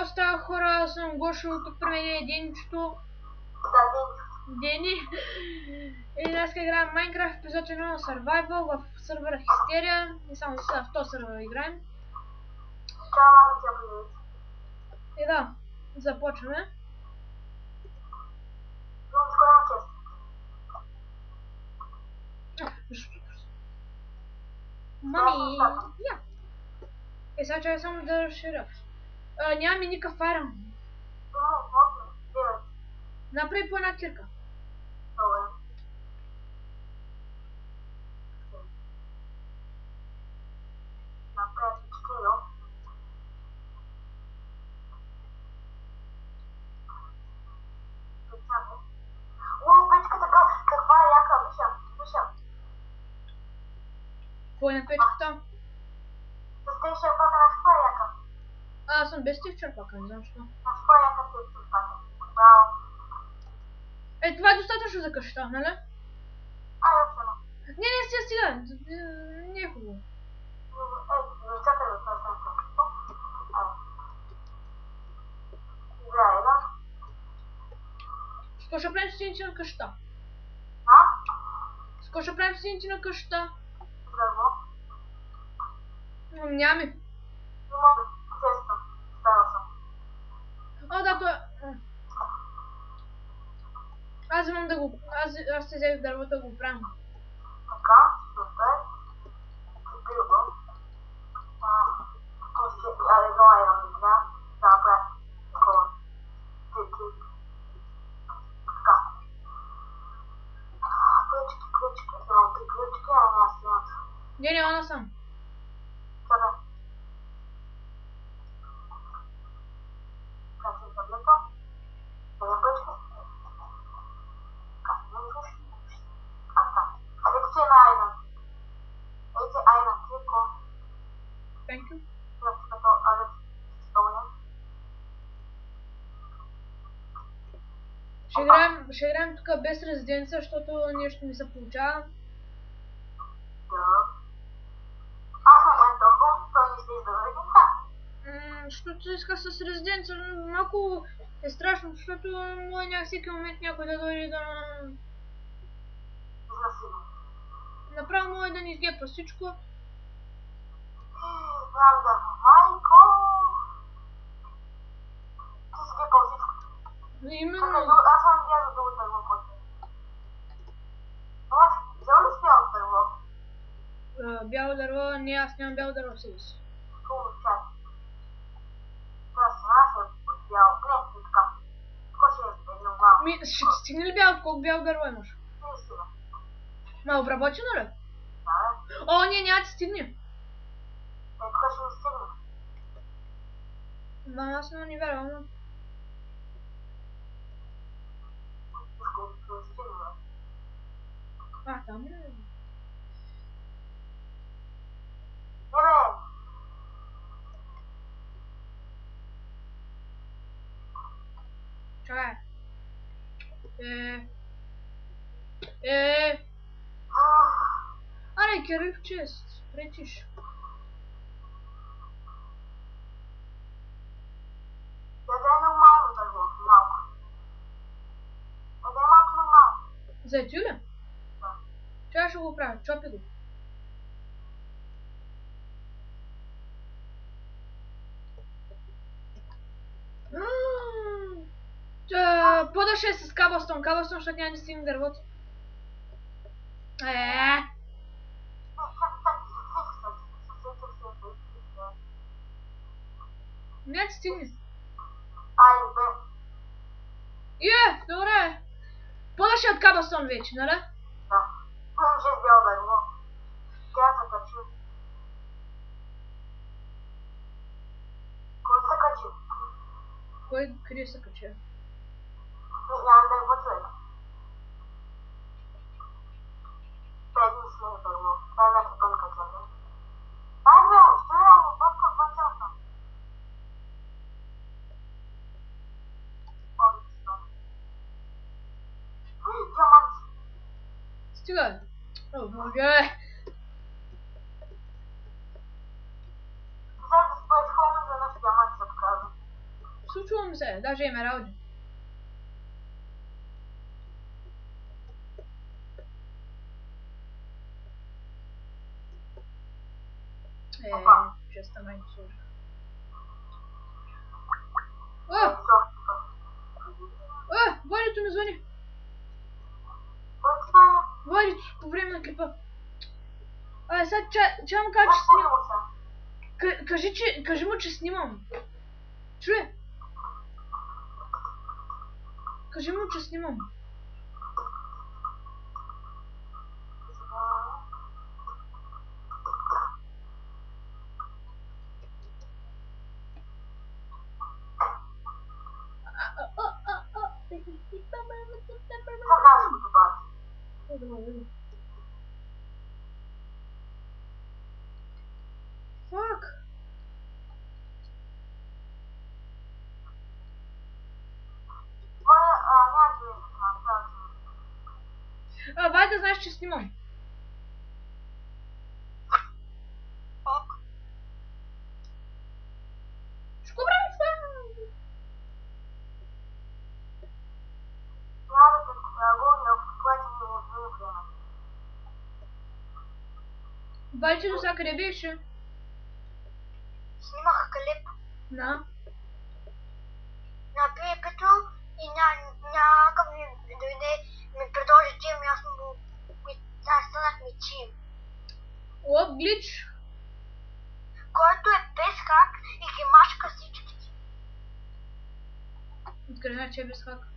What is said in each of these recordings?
доста хора съм гошил тук при мен Деничето. Да, Дени. И днес играем Майнкрафт епизод 1 на Survival в сервера Хистерия. И само сега в този сервер играем. Чао, мама, тя привет. И да, започваме. Много скоро чест. Мами, я. И сега чай само да разширя. Нямаме никакъв айрон. Направи по една кирка. Добре. Направи четири. О, печката каква е яка, вижам. Какво е на печката? С тези черпака на какво е яка? Аз съм без тих черпака, не знам защо. На какво е яка тези черпака? Браво. Това е достатъчно за къщата, нали? Обсено. Не, стига. Не е хубаво. Чакай да това съм къщата. Гледай, да? С какво ще правим стените на къщата? С какво ще правим стените на къщата? Дърво. Нямаме. Имаме често. Става съм. Да, това... Аз вземам да го... Аз те взех дървото да го правим. Така, супер. Купил го. Едно айрон ми трябва да направя такова. Така. Ключки. Имам 3 ключки, ама аз имам. Не, она сам. Чакай. Качвам таблето. Имам ключки. Ето ти е на айрон. Ето айрон, кliko. Thank you. Ще играем тук без резиденция, защото нещо не се получава. Аз съм Уентърбо, той не се издава. Защото иска с резиденция, малко е страшно, защото може всеки момент някой да дойде да... Направо може да ни изгепа всичко. Правда, майко! Ти си гепал всичко. Именно. Аз съм видя за друго дърво после. Взел ли си бяло дърво? Бяло дърво? Не, аз нямам бяло дърво себе си. Хубаво, чай. Това се от бяло. Не, така. Какво ще е едно малко? Ще ти стигне ли бяло? Колко бяло дърво имаш? 30. Обработено ли? Да, не, няма ти стигне. тук ще ми стигне. Аз не вярвам. Там ли? Не, Чакай. Аре, керив чест. Пречиш. Даде нормално дърво, малко. Даде малко нормално. Заети ли? Да. Чакай ще го правя, чопи го. По-да е с кабълстон, защото няма да стигне дървото. Не ти стигне. Добре. По-да от кабълстон вече, нали? Да. Ще сделал дърво. Тя се качи. Кой се качи? Къде се качи? Нямам дърво, човек. Предни сме дърво. Дай ме се пънка, човек. Дай ме, стоя го, пънка, пънка съм. Диамант. Стига. О, боже. Сега да споеш хомен за наш диамант, се показва. чувам се, даже има аудио. Честа май служа. Владито ми звъни. Владито, по време на клипа. Сега че му кажа, че снимам. Кажи му, че снимам. Чуе? Кажи му, че снимам. Фак. Вайда, знаеш, че снимам. Шко прави това? Вайче до сега къде беше? Снимах клип На? на Пепето и някакъв ми дойде, ми предложи тим и аз станах ми тим. Глич. Който е без хак и ги мачка всички. Откъде знаеш, че е без хак?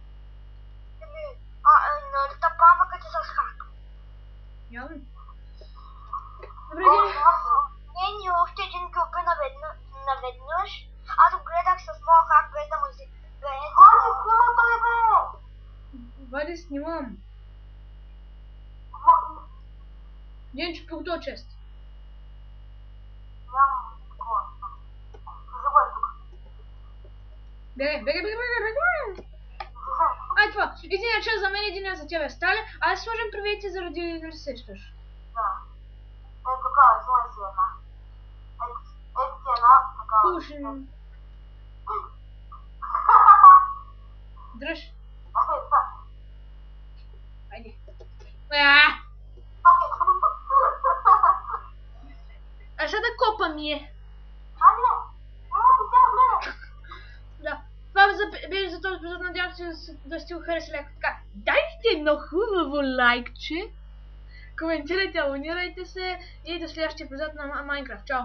Нали та памъкът е с хак. Явно. Добре, ден. Не, още един ги уби наведнъж. Аз го гледах с моя хак, без да му си... Вади, снима той, бе! Вади, снимам. Денчо, по кто чест? Бегай. Ай, това. Един час за мен, един за тебе. Стали? Аз сложим привети заради да се сещаш. Да. Ето така, излъй си една. Ето ти една, така. Слушай. Дръж. Айде. А ще да копа ми е. Да. Това беше за този епизод. Надявам се да сте го харесли леко така. Дайте едно хубаво лайкче. Коментирайте, абонирайте се и до следващия епизод на Майнкрафт. Чао!